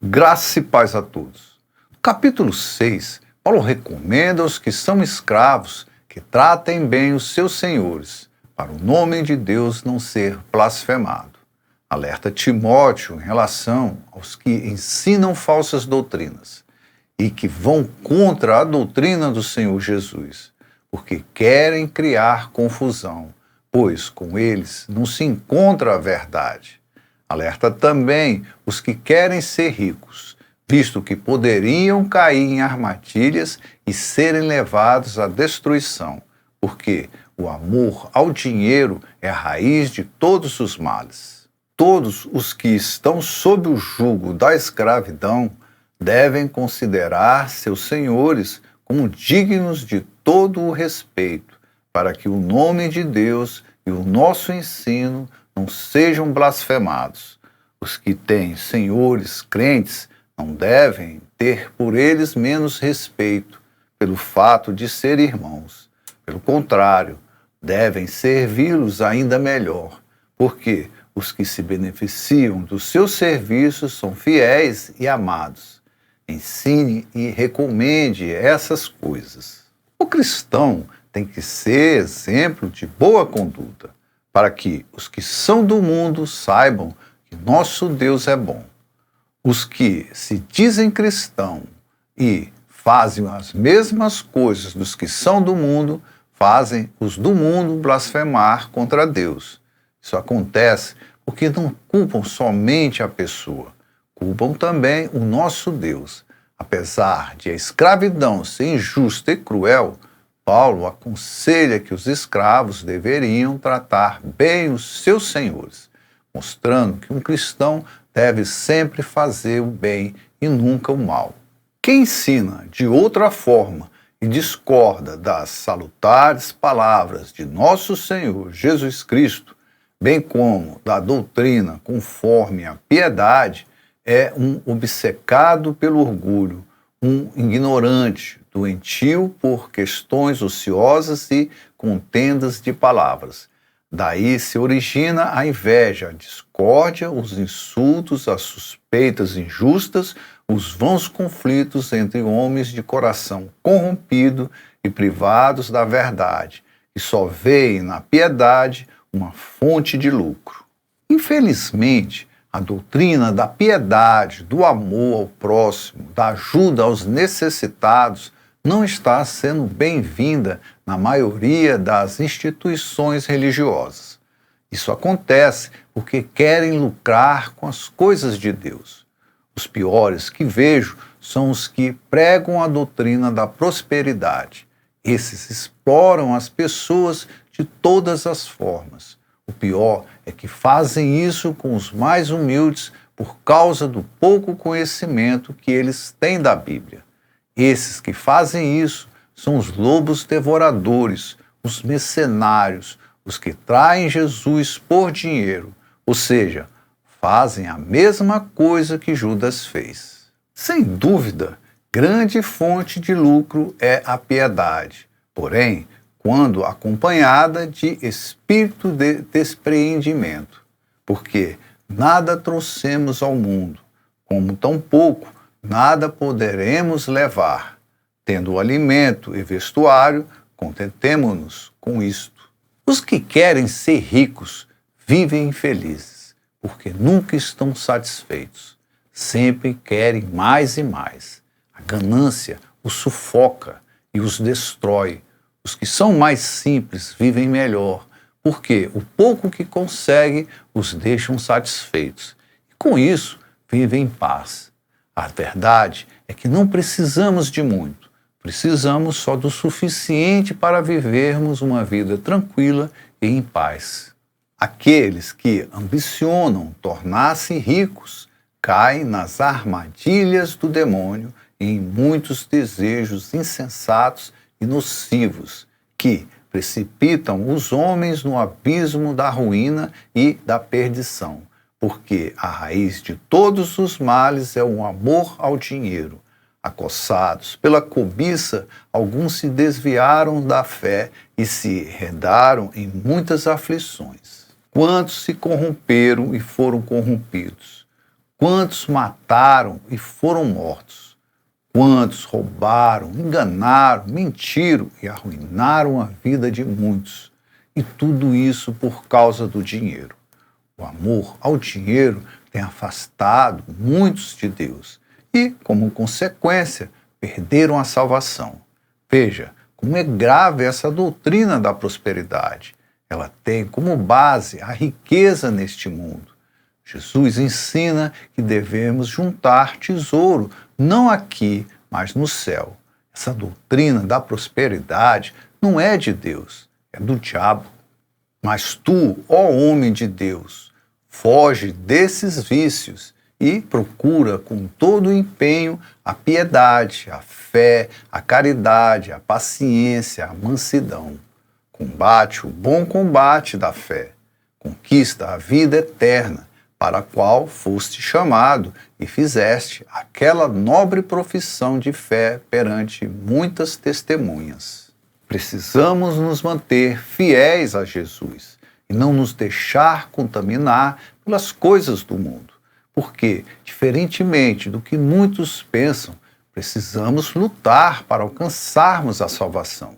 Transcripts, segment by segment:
Graça e paz a todos. No capítulo 6, Paulo recomenda aos que são escravos que tratem bem os seus senhores, para o nome de Deus não ser blasfemado. Alerta Timóteo em relação aos que ensinam falsas doutrinas e que vão contra a doutrina do Senhor Jesus, porque querem criar confusão, pois com eles não se encontra a verdade. Alerta também os que querem ser ricos, visto que poderiam cair em armadilhas e serem levados à destruição, porque o amor ao dinheiro é a raiz de todos os males. Todos os que estão sob o jugo da escravidão devem considerar seus senhores como dignos de todo o respeito, para que o nome de Deus e o nosso ensino não sejam blasfemados. Os que têm senhores crentes não devem ter por eles menos respeito pelo fato de ser irmãos. Pelo contrário, devem servi-los ainda melhor, porque os que se beneficiam dos seus serviços são fiéis e amados. Ensine e recomende essas coisas. O cristão tem que ser exemplo de boa conduta, para que os que são do mundo saibam que nosso Deus é bom. Os que se dizem cristãos e fazem as mesmas coisas dos que são do mundo, fazem os do mundo blasfemar contra Deus. Isso acontece porque não culpam somente a pessoa, culpam também o nosso Deus. Apesar de a escravidão ser injusta e cruel, Paulo aconselha que os escravos deveriam tratar bem os seus senhores, mostrando que um cristão deve sempre fazer o bem e nunca o mal. Quem ensina de outra forma e discorda das salutares palavras de nosso Senhor Jesus Cristo, bem como da doutrina conforme a piedade, é um obcecado pelo orgulho, um ignorante, doentio por questões ociosas e contendas de palavras. Daí se origina a inveja, a discórdia, os insultos, as suspeitas injustas, os vãos conflitos entre homens de coração corrompido e privados da verdade, que só veem na piedade uma fonte de lucro. Infelizmente, a doutrina da piedade, do amor ao próximo, da ajuda aos necessitados, não está sendo bem-vinda na maioria das instituições religiosas. Isso acontece porque querem lucrar com as coisas de Deus. Os piores que vejo são os que pregam a doutrina da prosperidade. Esses exploram as pessoas de todas as formas. O pior é que fazem isso com os mais humildes por causa do pouco conhecimento que eles têm da Bíblia. Esses que fazem isso são os lobos devoradores, os mercenários, os que traem Jesus por dinheiro, ou seja, fazem a mesma coisa que Judas fez. Sem dúvida, grande fonte de lucro é a piedade, porém, quando acompanhada de espírito de despreendimento, porque nada trouxemos ao mundo, como tampouco nada poderemos levar. Tendo o alimento e vestuário, contentemo-nos com isto. Os que querem ser ricos vivem infelizes, porque nunca estão satisfeitos. Sempre querem mais e mais. A ganância os sufoca e os destrói. Os que são mais simples vivem melhor, porque o pouco que conseguem os deixam satisfeitos. E com isso, vivem em paz. A verdade é que não precisamos de muito. Precisamos só do suficiente para vivermos uma vida tranquila e em paz. Aqueles que ambicionam tornar-se ricos caem nas armadilhas do demônio e em muitos desejos insensatos e nocivos que precipitam os homens no abismo da ruína e da perdição, porque a raiz de todos os males é o amor ao dinheiro. Acossados pela cobiça, alguns se desviaram da fé e se enredaram em muitas aflições. Quantos se corromperam e foram corrompidos? Quantos mataram e foram mortos? Quantos roubaram, enganaram, mentiram e arruinaram a vida de muitos? E tudo isso por causa do dinheiro. O amor ao dinheiro tem afastado muitos de Deus e, como consequência, perderam a salvação. Veja como é grave essa doutrina da prosperidade. Ela tem como base a riqueza neste mundo. Jesus ensina que devemos juntar tesouro, não aqui, mas no céu. Essa doutrina da prosperidade não é de Deus, é do diabo. Mas tu, ó homem de Deus, foge desses vícios e procura com todo o empenho a piedade, a fé, a caridade, a paciência, a mansidão. Combate o bom combate da fé. Conquista a vida eterna, para a qual foste chamado e fizeste aquela nobre profissão de fé perante muitas testemunhas. Precisamos nos manter fiéis a Jesus e não nos deixar contaminar pelas coisas do mundo, porque, diferentemente do que muitos pensam, precisamos lutar para alcançarmos a salvação.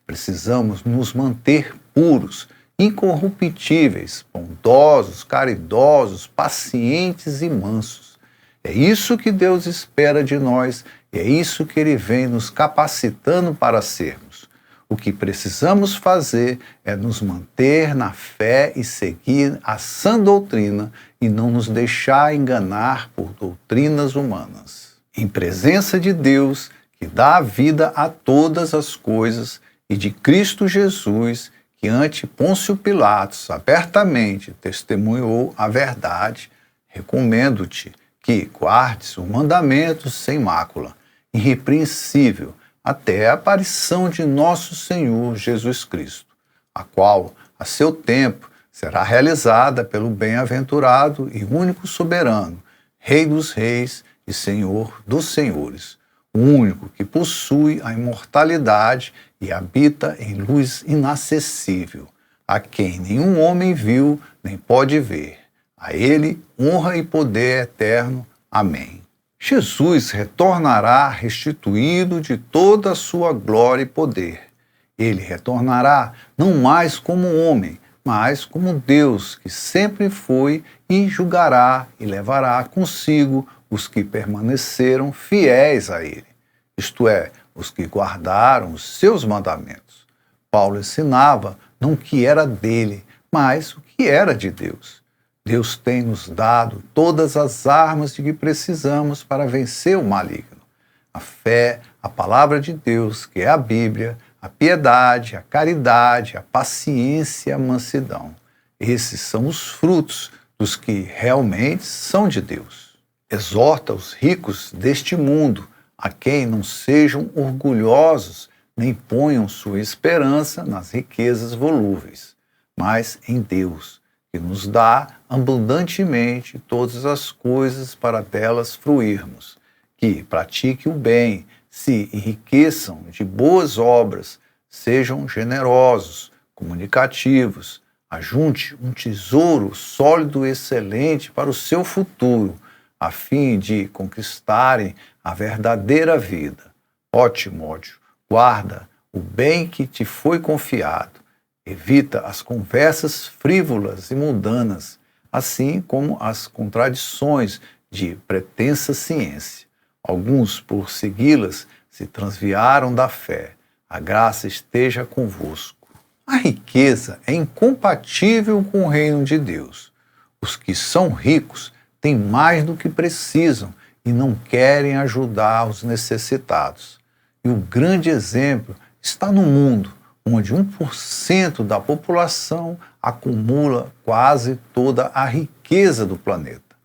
Precisamos nos manter puros, incorruptíveis, bondosos, caridosos, pacientes e mansos. É isso que Deus espera de nós e é isso que Ele vem nos capacitando para sermos. O que precisamos fazer é nos manter na fé e seguir a sã doutrina e não nos deixar enganar por doutrinas humanas. Em presença de Deus, que dá a vida a todas as coisas, e de Cristo Jesus, que ante Pôncio Pilatos abertamente testemunhou a verdade, recomendo-te que guardes o mandamento sem mácula, irrepreensível, até a aparição de nosso Senhor Jesus Cristo, a qual, a seu tempo, será realizada pelo bem-aventurado e único soberano, Rei dos reis e Senhor dos senhores, o único que possui a imortalidade e habita em luz inacessível, a quem nenhum homem viu nem pode ver. A ele honra e poder eterno. Amém. Jesus retornará restituído de toda a sua glória e poder. Ele retornará não mais como homem, mas como Deus, que sempre foi, e julgará e levará consigo os que permaneceram fiéis a ele, isto é, os que guardaram os seus mandamentos. Paulo ensinava não o que era dele, mas o que era de Deus. Deus tem nos dado todas as armas de que precisamos para vencer o maligno. A fé, a palavra de Deus, que é a Bíblia, a piedade, a caridade, a paciência e a mansidão. Esses são os frutos dos que realmente são de Deus. Exorta os ricos deste mundo, a quem não sejam orgulhosos, nem ponham sua esperança nas riquezas volúveis, mas em Deus, que nos dá abundantemente todas as coisas para delas fruirmos, que pratiquem o bem, se enriqueçam de boas obras, sejam generosos, comunicativos, ajunte um tesouro sólido e excelente para o seu futuro, a fim de conquistarem a verdadeira vida. Ó Timóteo, guarda o bem que te foi confiado. Evita as conversas frívolas e mundanas, assim como as contradições de pretensa ciência. Alguns, por segui-las, se transviaram da fé. A graça esteja convosco. A riqueza é incompatível com o reino de Deus. Os que são ricos têm mais do que precisam e não querem ajudar os necessitados. E o grande exemplo está no mundo, onde 1% da população acumula quase toda a riqueza do planeta,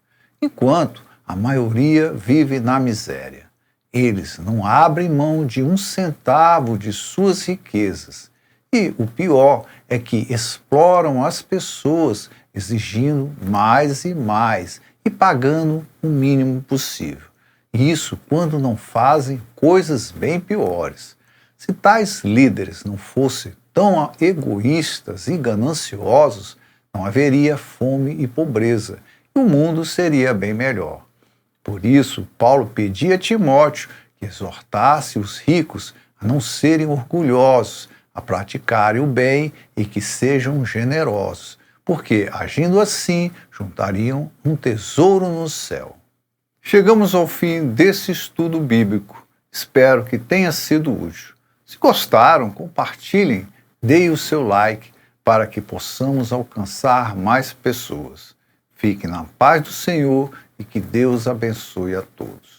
enquanto a maioria vive na miséria. Eles não abrem mão de 1 centavo de suas riquezas. E o pior é que exploram as pessoas, exigindo mais e mais e pagando o mínimo possível. E isso quando não fazem coisas bem piores. Se tais líderes não fossem tão egoístas e gananciosos, não haveria fome e pobreza, e o mundo seria bem melhor. Por isso, Paulo pedia a Timóteo que exortasse os ricos a não serem orgulhosos, a praticarem o bem e que sejam generosos, porque, agindo assim, juntariam um tesouro no céu. Chegamos ao fim desse estudo bíblico. Espero que tenha sido útil. Se gostaram, compartilhem, deem o seu like para que possamos alcançar mais pessoas. Fiquem na paz do Senhor e que Deus abençoe a todos.